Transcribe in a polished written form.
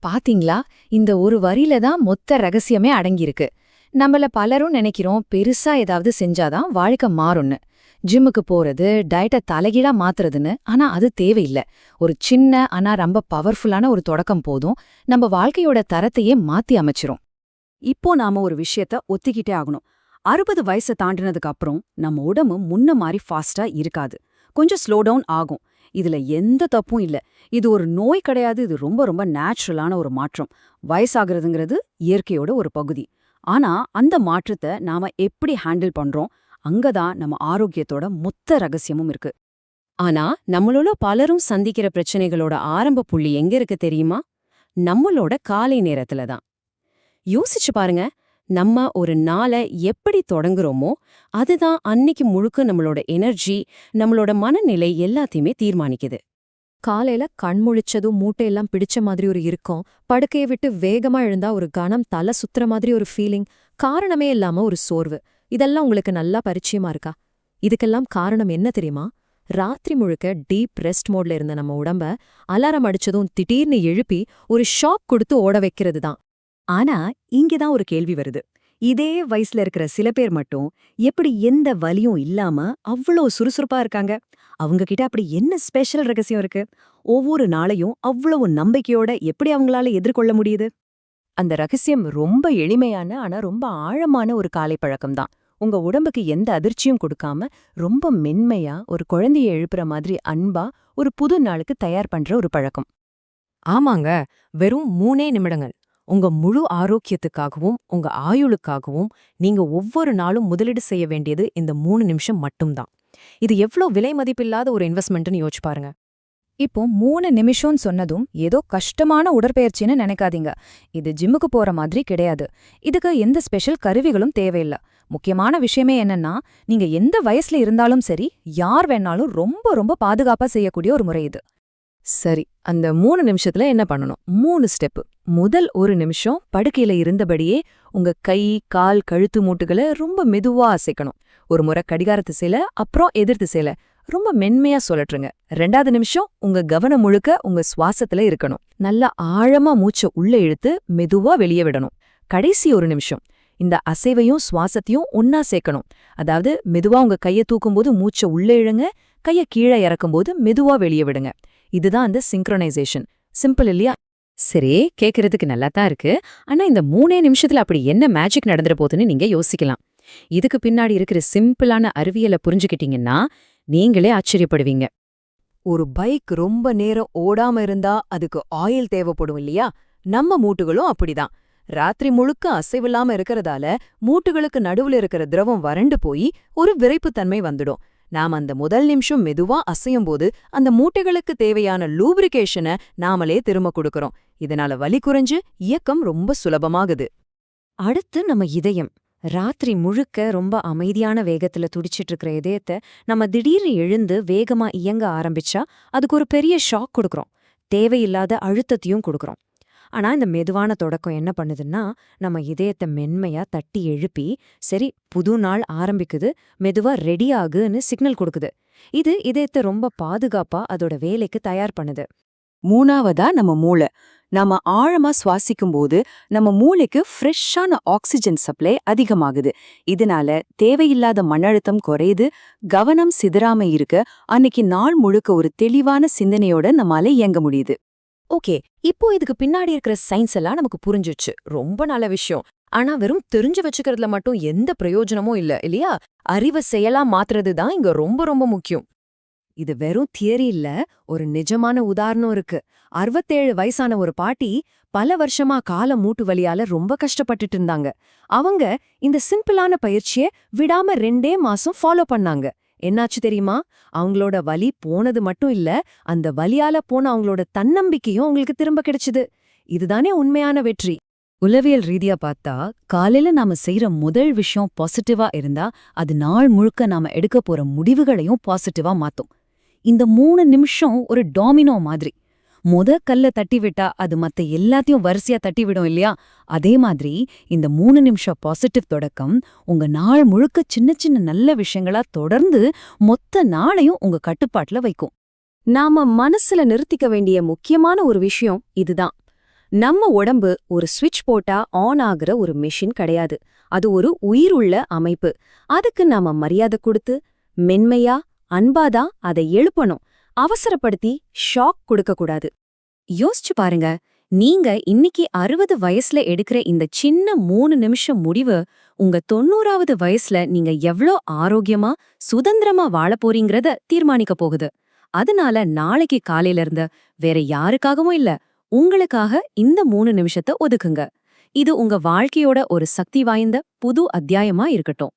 பாத்தீங்களா, இந்த ஒரு வரியில தான் மொத்த ரகசியமே அடங்கியிருக்கு. நம்மள பலரும் நினைக்கிறோம் பெருசா ஏதாவது செஞ்சாதான் வாழ்க்கை மாறும்னு. ஜிம்முக்கு போறது, டயட்டை தலைகீழா மாத்துறதுன்னு. ஆனா அது தேவையில்ல. ஒரு சின்ன ஆனா ரொம்ப பவர்ஃபுல்லான ஒரு தொடக்கம் போதும், நம்ம வாழ்க்கையோட தரத்தையே மாத்தி அமைச்சிரும். இப்போ நாம ஒரு விஷயத்த ஒத்திக்கிட்டே ஆகணும். 60 வயசை தாண்டினதுக்கு அப்புறம் நம்ம உடம்பு முன்ன மாதிரி ஃபாஸ்டா இருக்காது. கொஞ்சம் ஸ்லோ டவுன் ஆகும். இதுல எந்த தப்பும் இல்ல. இது ஒரு நோய் கிடையாது. இது ரொம்ப ரொம்ப நேச்சுரலான ஒரு மாற்றம். வயசாகிறதுங்கிறது இயற்கையோட ஒரு பகுதி. ஆனா அந்த மாற்றத்தை நாம எப்படி ஹேண்டில் பண்றோம், அங்கதான் நம்ம ஆரோக்கியத்தோட மொத்த ரகசியமும் இருக்கு. ஆனா நம்மளோட பலரும் சந்திக்கிற பிரச்சனைகளோட ஆரம்ப புள்ளி எங்க இருக்கு தெரியுமா? நம்மளோட காலை நேரத்துல தான். யோசிச்சு பாருங்க. நம்ம ஒரு நாளை எப்படி தொடங்குறோமோ அதுதான் அன்னைக்கு முழுக்க நம்மளோட எனர்ஜி, நம்மளோட மனநிலை எல்லாத்தையுமே தீர்மானிக்குது. காலையில கண் முழிச்சதும் மூட்டையெல்லாம் பிடிச்ச மாதிரி ஒரு இறுக்கம், படுக்கையை விட்டு வேகமா எழுந்தா ஒரு கணம் தலை சுத்துற மாதிரி ஒரு ஃபீலிங், காரணமே இல்லாம ஒரு சோர்வு. இதெல்லாம் உங்களுக்கு நல்லா பரிச்சயமா இருக்கா? இதுக்கெல்லாம் காரணம் என்ன தெரியுமா? ராத்திரி முழுக்க டீப் ரெஸ்ட் மோட்ல இருந்த நம்ம உடம்ப அலாரம் அடிச்சதும் திடீர்னு எழுப்பி ஒரு ஷாக் கொடுத்து ஓட வைக்கிறது தான். ஆனா இங்கதான் ஒரு கேள்வி வருது. இதே வயசுல இருக்கிற சில பேர் மட்டும் எப்படி எந்த வலியும் இல்லாம அவ்வளோ சுறுசுறுப்பா இருக்காங்க? அவங்க கிட்ட அப்படி என்ன ஸ்பெஷல் ரகசியம் இருக்கு? ஒவ்வொரு நாளையும் அவ்வளவு நம்பிக்கையோட எப்படி அவங்களால எதிர்கொள்ள முடியுது? அந்த ரகசியம் ரொம்ப எளிமையான ஆனா ரொம்ப ஆழமான ஒரு காலை பழக்கம்தான். உங்க உடம்புக்கு எந்த அதிர்ச்சியும் கொடுக்காம ரொம்ப மென்மையா ஒரு குழந்தைய எழுப்புற மாதிரி அன்பா ஒரு புது நாளுக்கு தயார் பண்ற ஒரு பழக்கம். ஆமாங்க, வெறும் 3 நிமிடங்கள். உங்க முழு ஆரோக்கியத்துக்காகவும் உங்க ஆயுளுக்காகவும் நீங்க ஒவ்வொரு நாளும் முதலீடு செய்ய வேண்டியது இந்த 3 நிமிஷம் மட்டும்தான். இது எவ்ளோ விலை மதிப்பில்லாத ஒரு இன்வெஸ்ட்மெண்ட்னு யோசிச்சு பாருங்க. இப்போ 3 நிமிஷம்னு சொன்னதும் ஏதோ கஷ்டமான உடற்பயிற்சின்னு நினைக்காதீங்க. இது ஜிம்முக்கு போற மாதிரி கிடையாது. இதுக்கு எந்த ஸ்பெஷல் கருவிகளும் தேவையில்ல. முக்கியமான விஷயமே என்னன்னா, நீங்க எந்த வயசுல இருந்தாலும் சரி, யார் வேணாலும் ரொம்ப ரொம்ப பாதுகாப்பா செய்யக்கூடிய ஒரு முறை இது. சரி, அந்த 3 நிமிஷத்துல என்ன பண்ணணும்? 3 ஸ்டெப்பு. முதல் 1 நிமிஷம் படுக்கையில இருந்தபடியே உங்க கை, கால், கழுத்து மூட்டுகளை ரொம்ப மெதுவா அசைக்கணும். ஒரு முறை கடிகார திசையில, அப்புறம் எதிர் திசையில ரொம்ப மென்மையா சொல்லட்டுருங்க. 2வது நிமிஷம் உங்க கவனம் முழுக்க உங்க சுவாசத்துல இருக்கணும். நல்லா ஆழமா மூச்சை உள்ள இழுத்து மெதுவா வெளியே விடணும். கடைசி 1 நிமிஷம் இந்த அசைவையும் சுவாசத்தையும் ஒன்னா சேர்க்கணும். அதாவது மெதுவா உங்க கையை தூக்கும்போது மூச்சை உள்ள இழுங்க, கையை கீழே இறக்கும்போது மெதுவா வெளியே விடுங்க. இதுதான் அந்த சிங்க்ரோனைசேஷன். சிம்பிள் இல்லையா? சரி, கேட்கறதுக்கு நல்லாத்தான் இருக்கு. ஆனா இந்த 3 நிமிஷத்துல அப்படி என்ன மேஜிக் நடந்துற போதுன்னு நீங்க யோசிக்கலாம். இதுக்கு பின்னாடி இருக்கிற சிம்பிளான அறிவியலை புரிஞ்சுக்கிட்டீங்கன்னா நீங்களே ஆச்சரியப்படுவீங்க. ஒரு பைக் ரொம்ப நேரம் ஓடாம இருந்தா அதுக்கு ஆயில் தேவைப்படும் இல்லையா? நம்ம மூட்டுகளும் அப்படிதான். ராத்திரி முழுக்க அசைவில்லாம இருக்கறதால மூட்டுகளுக்கு நடுவுல இருக்கிற திரவம் வறண்டு போய் ஒரு விரைப்புத்தன்மை வந்துடும். நாம அந்த முதல் நிமிஷம் மெதுவா அசையும் போது அந்த மூட்டைகளுக்கு தேவையான லூப்ரிகேஷனை நாமளே திரும்ப கொடுக்கறோம். இதனால வலி குறைஞ்சு இயக்கம் ரொம்ப சுலபமாகுது. அடுத்து நம்ம இதயம். ராத்திரி முழுக்க ரொம்ப அமைதியான வேகத்துல துடிச்சிட்டு இருக்கிற இதயத்தை நம்ம திடீர்னு எழுந்து வேகமா இயங்க ஆரம்பிச்சா அதுக்கு ஒரு பெரிய ஷாக் கொடுக்கறோம். தேவையில்லாத அழுத்தத்தையும் கொடுக்கறோம். ஆனா இந்த மெதுவான தொடக்கம் என்ன பண்ணுதுன்னா, நம்ம இதயத்தை மென்மையா தட்டி எழுப்பி, சரி புது நாள் ஆரம்பிக்குது, மெதுவா ரெடி ஆகுன்னு சிக்னல் கொடுக்குது. இது இதயத்தை ரொம்ப பாதுகாப்பா அதோட வேலைக்கு தயார் பண்ணுது. 3வதா நம்ம மூளை. நாம ஆழமா சுவாசிக்கும்போது நம்ம மூளைக்கு ஃப்ரெஷ்ஷான ஆக்சிஜன் சப்ளை அதிகமாகுது. இதனால தேவையில்லாத மன அழுத்தம் குறையுது, கவனம் சிதறாம இருக்க அன்னைக்கு நாள் முழுக்க ஒரு தெளிவான சிந்தனையோட நம்மால இயங்க முடியுது. ஓகே, இப்போ இதுக்கு பின்னாடி இருக்கிற சயின்ஸ் எல்லாம் நமக்கு புரிஞ்சிச்சு. ரொம்ப நல்ல விஷயம். ஆனா வெறும் தெரிஞ்சு வச்சுக்கிறதுல மட்டும் எந்த பிரயோஜனமும் இல்ல இல்லையா? அறிவை செயலா மாத்துறது தான் இங்க ரொம்ப ரொம்ப முக்கியம். இது வெறும் தியரி இல்ல, ஒரு நிஜமான உதாரணம் இருக்கு. 67 வயசான ஒரு பாட்டி பல வருஷமா கால மூட்டு வலியால ரொம்ப கஷ்டப்பட்டுட்டு இருந்தாங்க. அவங்க இந்த சிம்பிளான பயிற்சியை விடாம 2 மாசம் ஃபாலோ பண்ணாங்க. என்னாச்சு தெரியுமா? அவங்களோட வலி போனது மட்டும் இல்ல, அந்த வலியால போன அவங்களோட தன்னம்பிக்கையும் அவங்களுக்கு திரும்ப கிடைச்சுது. இதுதானே உண்மையான வெற்றி. உளவியல் ரீதியா பார்த்தா, காலையில நாம செய்யற முதல் விஷயம் பாசிட்டிவா இருந்தா, அது நாள் முழுக்க நாம எடுக்க போற முடிவுகளையும் பாசிட்டிவா மாத்தும். இந்த 3 நிமிஷம் ஒரு டாமினோ மாதிரி. கல்ல தட்டி விட்டா அது மத்த எல்லாத்தையும் வரிசையா தட்டி விடும் இல்லையா? அதே மாதிரி இந்த 3 நிமிஷம் பாசிட்டிவ் தொடக்கம் உங்க நாள் முழுக்க சின்ன சின்ன நல்ல விஷயங்களா தொடர்ந்து மொத்த நாளையும் உங்க கட்டுப்பாட்டுல வைக்கும். நாம மனசுல நிறுத்திக்க வேண்டிய முக்கியமான ஒரு விஷயம் இதுதான். நம்ம உடம்பு ஒரு ஸ்விட்ச் போட்டா ஆன் ஆகுற ஒரு மெஷின் கிடையாது. அது ஒரு உயிருள்ள அமைப்பு. அதுக்கு நாம மரியாதை கொடுத்து மென்மையா அன்பாதான் அதை எழுப்பணும். அவசரப்படுத்தி ஷாக் கொடுக்க கூடாது. யோசிச்சு பாருங்க, நீங்க இன்னைக்கு 60 வயசுல எடுக்கிற இந்த சின்ன 3 நிமிஷம் முடிவு உங்க 90வது வயசுல நீங்க எவ்ளோ ஆரோக்கியமா சுதந்திரமா வாழப் போறீங்கறத தீர்மானிக்க போகுது. அதனால நாளைக்கு காலையில இருந்து வேற யாருக்காகவும் இல்ல, உங்களுக்காக இந்த 3 நிமிஷத்தை ஒதுக்குங்க. இது உங்க வாழ்க்கையோட ஒரு சக்தி வாய்ந்த புது அத்தியாயமா இருக்கட்டும்.